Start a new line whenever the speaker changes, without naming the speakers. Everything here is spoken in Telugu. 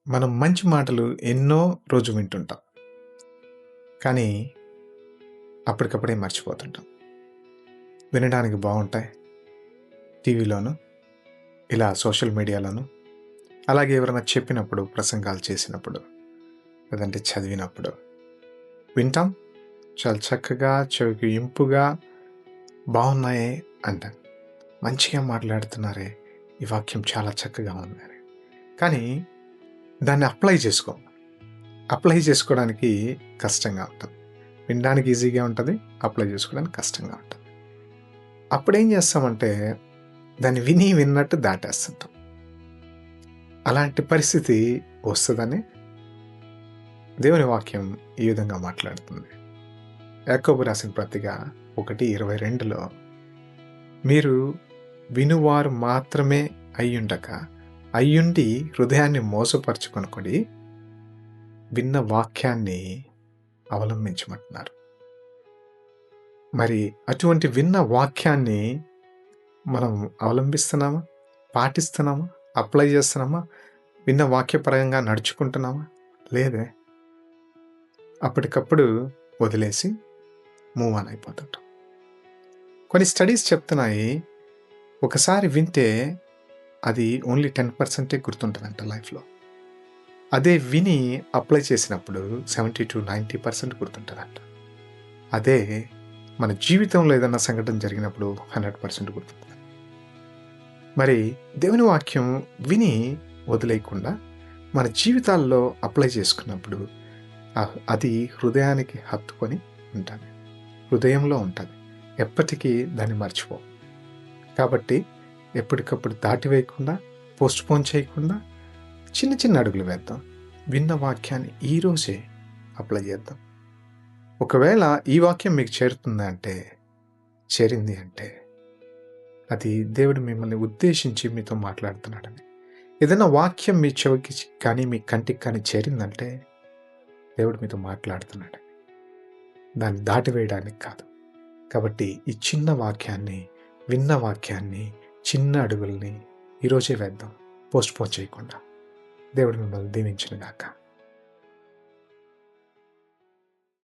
మనం మంచి మాటలు ఎన్నో రోజు వింటుంటాం. కానీ అప్పటికప్పుడే మర్చిపోతుంటాం. వినడానికి బావుంటాయి. టీవీలోను, ఇలా సోషల్ మీడియాలోను, అలాగే ఎవరైనా చెప్పినప్పుడు, ప్రసంగాలు చేసినప్పుడు, లేదంటే చదివినప్పుడు వింటాం. చాలా చక్కగా, చెవికి ఇంపుగా బావున్నాయే అంటాం. మంచిగా మాట్లాడుతున్నారే, ఈ వాక్యం చాలా చక్కగా ఉందని. కానీ దాన్ని అప్లై చేసుకోవడానికి కష్టంగా ఉంటుంది. వినడానికి ఈజీగా ఉంటది. అప్లై చేసుకోవడానికి కష్టంగా ఉంటది. అప్పుడేం చేస్తామంటే, దాన్ని విన్నట్టు దాటేస్తుంటాం. అలాంటి పరిస్థితి వస్తదని దేవుని వాక్యం ఈ విధంగా మాట్లాడుతుంది. యాకోబు రాసిన పత్రిక 1:22లో మీరు వినువారు మాత్రమే అయ్యుండక, అయ్యుండి హృదయాన్ని మోసపరుచుకొనకుడి, విన్న వాక్యాన్ని అవలంబించమంటున్నారు. మరి అటువంటి విన్న వాక్యాన్ని మనం అవలంబిస్తున్నామా? పాటిస్తున్నామా? అప్లై చేస్తున్నామా? విన్న వాక్యపరంగా నడుచుకుంటున్నామా? లేదే. అప్పటికప్పుడు వదిలేసి మూవ్ ఆన్ అయిపోతుంటాం. కొన్ని స్టడీస్ చెప్తున్నాయి, ఒకసారి వింటే అది ఓన్లీ 10% గుర్తుంటుందంట లైఫ్లో. అదే విని అప్లై చేసినప్పుడు 70-90% గుర్తుంటుందంట. అదే మన జీవితంలో ఏదైనా సంఘటన జరిగినప్పుడు 100% గుర్తుంటుంది. మరి దేవుని వాక్యం విని వదిలేయకుండా మన జీవితాల్లో అప్లై చేసుకున్నప్పుడు అది హృదయానికి హత్తుకొని ఉంటుంది, హృదయంలో ఉంటుంది. ఎప్పటికీ దాన్ని మర్చిపో. కాబట్టి ఎప్పటికప్పుడు దాటివేయకుండా, పోస్ట్పోన్ చేయకుండా చిన్న చిన్న అడుగులు వేద్దాం. విన్న వాక్యాన్ని ఈరోజే అప్లై చేద్దాం. ఒకవేళ ఈ వాక్యం మీకు చేరింది అంటే అది దేవుడు మిమ్మల్ని ఉద్దేశించి మీతో మాట్లాడుతున్నాడని. ఏదైనా వాక్యం మీ చెవికి కానీ మీ కంటికి కానీ చేరిందంటే దేవుడు మీతో మాట్లాడుతున్నాడు, దాన్ని దాటివేయడానికి కాదు. కాబట్టి ఈ చిన్న వాక్యాన్ని, విన్న వాక్యాన్ని, చిన్న అడుగుల్ని ఈరోజే వేద్దాం, పోస్ట్పోన్ చేయకుండా. దేవుడు మిమ్మల్ని దీవించును గాక.